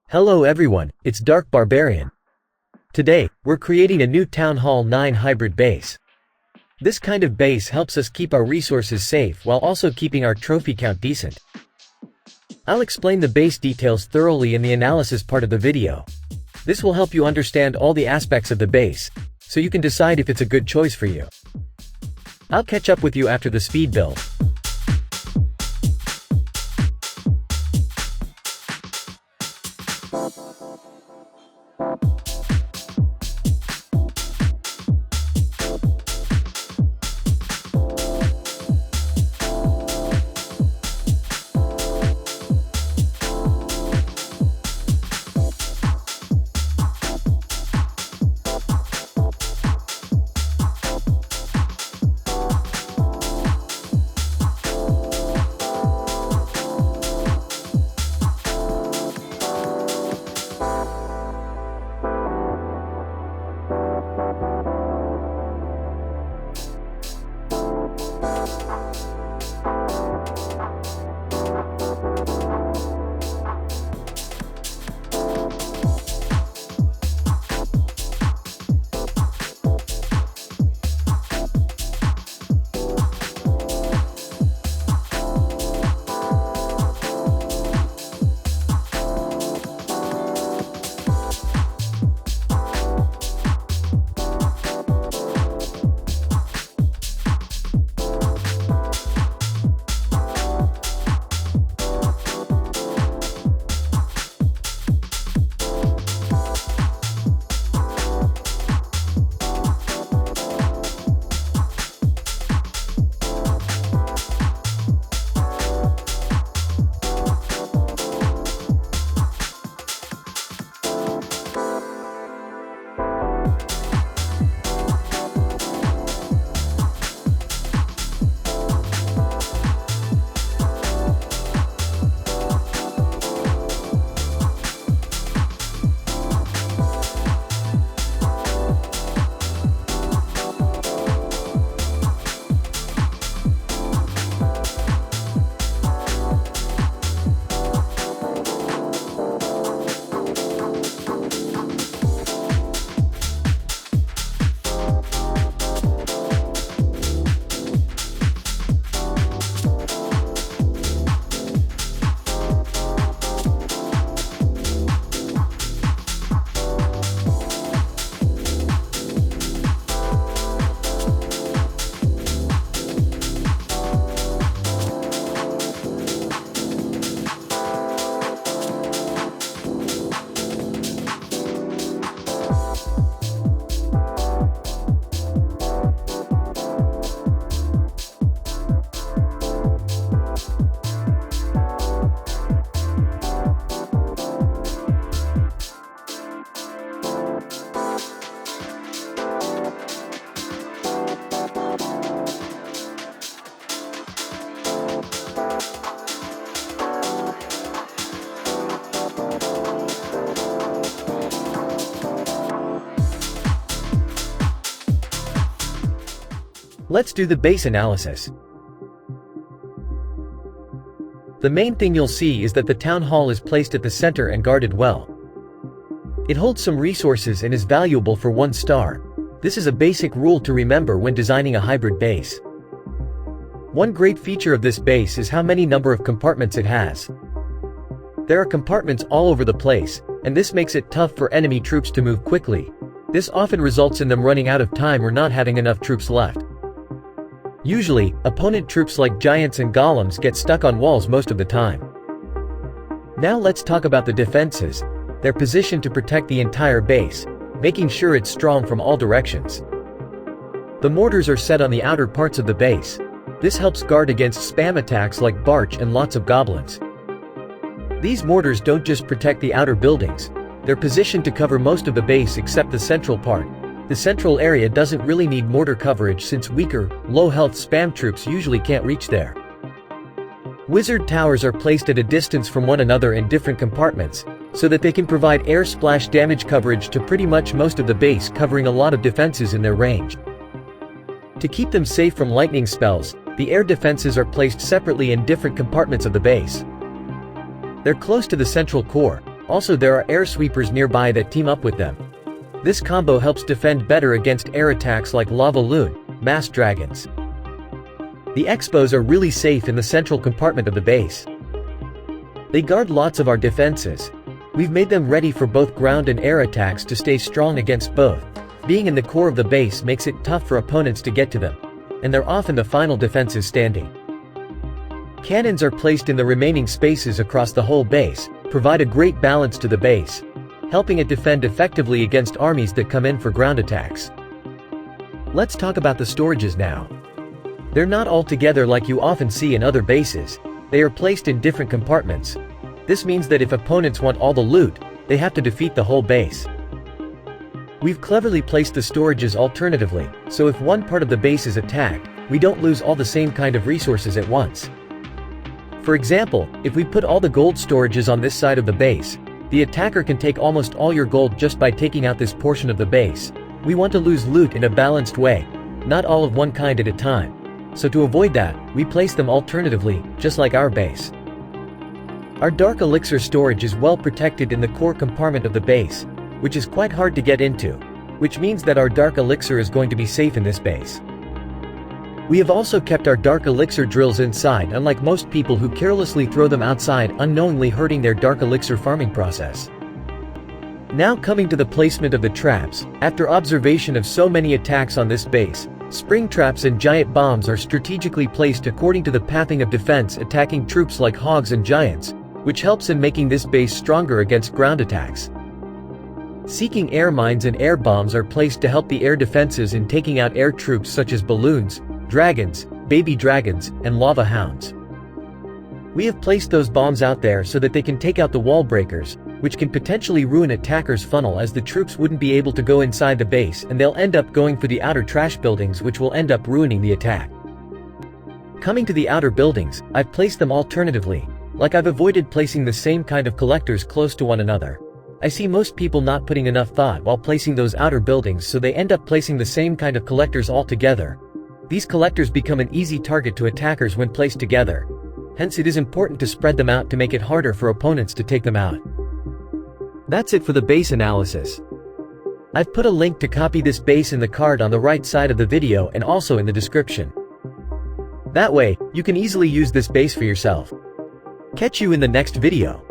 Hello everyone, it's Dark Barbarian. Today, we're creating a new Town Hall 9 hybrid base. This kind of base helps us keep our resources safe while also keeping our trophy count decent. I'll explain the base details thoroughly in the analysis part of the video. This will help you understand all the aspects of the base, so you can decide if it's a good choice for you. I'll catch up with you after the speed build. Let's do the base analysis. The main thing you'll see is that the town hall is placed at the center and guarded well. It holds some resources and is valuable for 1 star. This is a basic rule to remember when designing a hybrid base. One great feature of this base is how many number of compartments it has. There are compartments all over the place, and this makes it tough for enemy troops to move quickly. This often results in them running out of time or not having enough troops left. Usually, opponent troops like giants and golems get stuck on walls most of the time. Now let's talk about the defenses. They're positioned to protect the entire base, making sure it's strong from all directions. The mortars are set on the outer parts of the base. This helps guard against spam attacks like barch and lots of goblins. These mortars don't just protect the outer buildings, they're positioned to cover most of the base except the central part. The central area doesn't really need mortar coverage since weaker, low-health spam troops usually can't reach there. Wizard towers are placed at a distance from one another in different compartments, so that they can provide air splash damage coverage to pretty much most of the base, covering a lot of defenses in their range. To keep them safe from lightning spells, the air defenses are placed separately in different compartments of the base. They're close to the central core, Also, there are air sweepers nearby that team up with them. This combo helps defend better against air attacks like lava loon, mass dragons. The Expos are really safe in the central compartment of the base. They guard lots of our defenses. We've made them ready for both ground and air attacks to stay strong against both. Being in the core of the base makes it tough for opponents to get to them, and they're often the final defenses standing. Cannons are placed in the remaining spaces across the whole base, provide a great balance to the base, helping it defend effectively against armies that come in for ground attacks. Let's talk about the storages now. They're not all together like you often see in other bases. They are placed in different compartments. This means that if opponents want all the loot, they have to defeat the whole base. We've cleverly placed the storages alternatively, so if one part of the base is attacked, we don't lose all the same kind of resources at once. For example, if we put all the gold storages on this side of the base, the attacker can take almost all your gold just by taking out this portion of the base. We want to lose loot in a balanced way, not all of one kind at a time. So to avoid that, we place them alternatively, just like our base. Our dark elixir storage is well protected in the core compartment of the base, which is quite hard to get into, which means that our dark elixir is going to be safe in this base. We have also kept our dark elixir drills inside, unlike most people who carelessly throw them outside, unknowingly hurting their dark elixir farming process. Now coming to the placement of the traps, after observation of so many attacks on this base, spring traps and giant bombs are strategically placed according to the pathing of defense, attacking troops like hogs and giants, which helps in making this base stronger against ground attacks. Seeking air mines and air bombs are placed to help the air defenses in taking out air troops such as balloons, dragons, baby dragons, and lava hounds. We have placed those bombs out there so that they can take out the wall breakers, which can potentially ruin attackers' funnel, as the troops wouldn't be able to go inside the base and they'll end up going for the outer trash buildings, which will end up ruining the attack. Coming to the outer buildings, I've placed them alternatively, like I've avoided placing the same kind of collectors close to one another. I see most people not putting enough thought while placing those outer buildings, so they end up placing the same kind of collectors all together. These collectors become an easy target to attackers when placed together. Hence it is important to spread them out to make it harder for opponents to take them out. That's it for the base analysis. I've put a link to copy this base in the card on the right side of the video and also in the description. That way, you can easily use this base for yourself. Catch you in the next video.